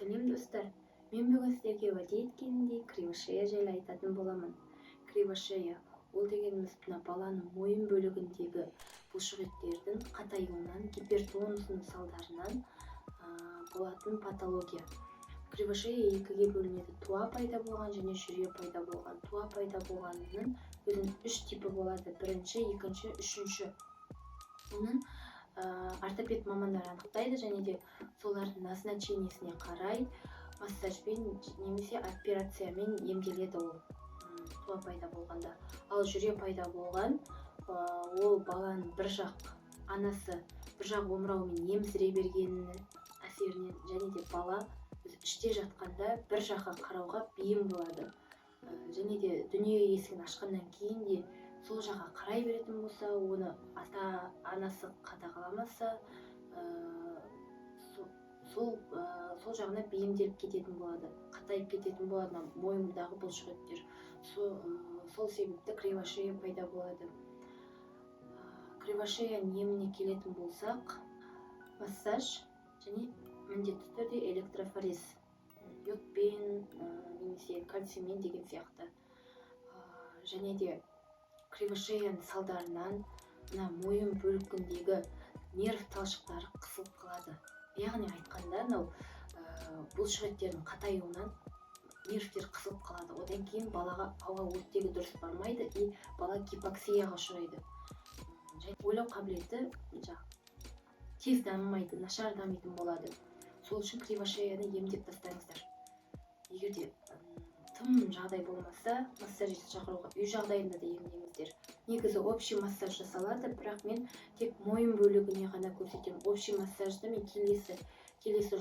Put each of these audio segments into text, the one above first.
Сәлем достар, мен бүгін сіздерге уәде еткенімдей кривошея жайлы айтатын боламын. Кривошея ол дегеніміз мына баланың мойын бөлігіндегі бұлшықеттердің қатаюынан, гипертонусының салдарынан болатын патология. Кривошея екіге бөлінеді: туа пайда болған және жүре пайда болған. Туа пайда болғанның өзінің 3 типі болады: бірінші, екінші, үшінші. Оның ортопед мамандар анықтайды және де солардың назначениесіне қарай массажбен немесе операциямен емделеді ол туа пайда болғанда. Ал жүре пайда болған ол баланың бір жақ анасы бір жақ омырауымен емсіре бергенінің әсерінен және де бала іште жатқанда бір жаққа қарауға бейім болады. Және де дүние есігін ашқаннан кейін де сол жаққа қарай беретін болса, оны ата-анасы қадағаламаса, сол жағына бейімделіп кететін болады, қатайып кететін болады мойнындағы бұлшықеттер. Сол себепті кривошея пайда болады. Кривошея еміне келетін болсақ, массаж және міндетті түрде электрофорез, йодпен немесе кальциймен деген сияқты. Және де кривошеяның салдарынан мына мойын бөлігіндегі нерв талшықтары қысылып қалады. Яғни айтқанда, бұлшықеттердің қатаюынан нервтер қысылып қалады. Одан кейін балаға ауа оттегі дұрыс бармайды и бала гипоксияға ұшырайды. Ойлау қабілеті тез дамымайды, нашар дамитын болады. Сол үшін кривошеяны емдеп тастаңыздар. Егер де тым жағдай болмаса, массажист шақыруға үй жағдайында да емдеңіздер. Негізі общий массаж жасалады, бірақ мен тек мойын бөлігіне ғана көрсетемін. Общий массажды мен келесі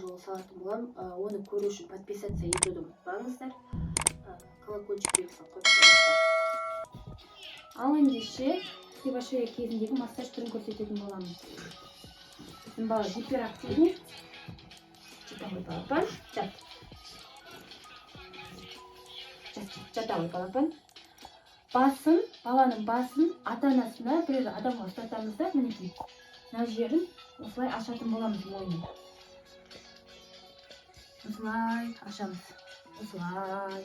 жолы салатын боламын. Оны көру үшін подписаться етуді ұмытпаңыздар. Колокольчик белгісін қойып қойыңыздар. Ал ендеше кривошея кезіндегі массаж түрін көрсететін боламын. Біздің бала гиперактивный. Чатовой балапан. Чатовой балапан. Баланың басын ата-анасына бір адамға ұстатамыз да, мінекей. Мына жерін осылай ашатын боламыз мойнын. Осылай ашамыз. Осылай.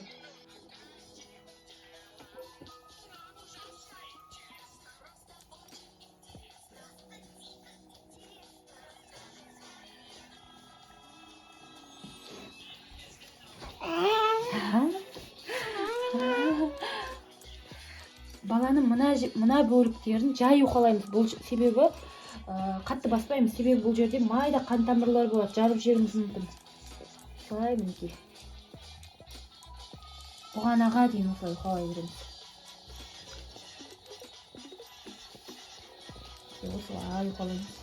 Баланың мына бөліктерін жай уқалаймыз. Бұл себебі қатты баспаймыз. Себебі бұл жерде майда қан тамырлар болады. Жарып жеріміз мүмкін. Солай мінекей. Бұғанаға дейін осылай уқалай береміз. Осылай уқалаймыз.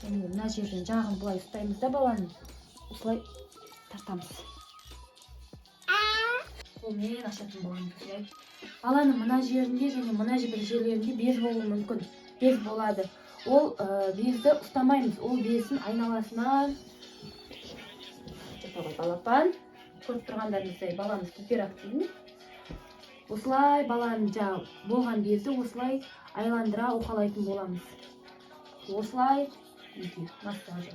Мына жерден жағын бұлай ұстаймыз да баланың. Осылай тартамыз. Қолмен ашатын боламыз. Баланың мына жерінде және мына бір жерлерінде без болуы мүмкін. Без болады. Ол безді ұстамаймыз. Ол бездің айналасынан балапан. Көріп тұрғандарыңыздай баламыз гиперактивный. Осылай баланың болған безді осылай айландыра уқалайтын боламыз. Осылай массажы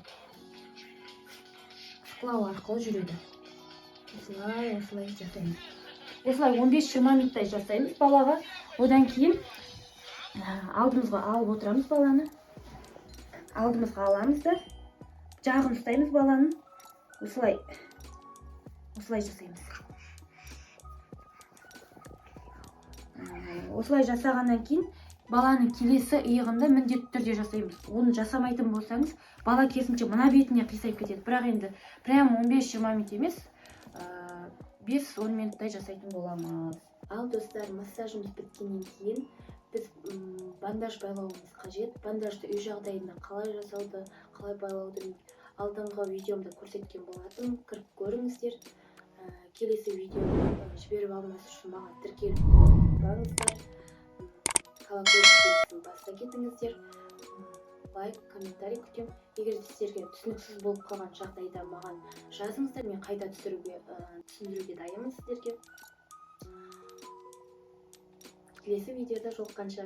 сықлау арқылы жүреді. Осылай жасаймыз. Осылай 15-20 минуттай жасаймыз балаға. Одан кейін алдымызға алып отырамыз баланы. Алдымызға аламыз да жағын ұстаймыз баланың. Осылай жасаймыз. Осылай жасағаннан кейін баланың келесі иығында міндетті түрде жасаймыз. Оны жасамайтын болсаңыз, бала керісінше мына бетіне қисайып кетеді. Бірақ енді прям 15-20 минут емес, 5-10 минуттай жасайтын боламыз. Ал достар, массажымыз біткеннен кейін біз бандаж байлауымыз қажет. Бандажды үй жағдайында қалай жасауды, қалай байлауды алдыңғы видеомда көрсеткен болатын. Кіріп көріңіздер. Келесі видеоны жіберіп алмас үшін маған тіркеліп тұрыңыздар. Колокольчик баста кетіңіздер. Лайк, комментарий күтем. Егер сіздерге түсініксіз болып қалған жағдайда маған жазыңыздар. Мен қайта түсіндіруге дайынмын сіздерге. Келесі видеода жолыққанша.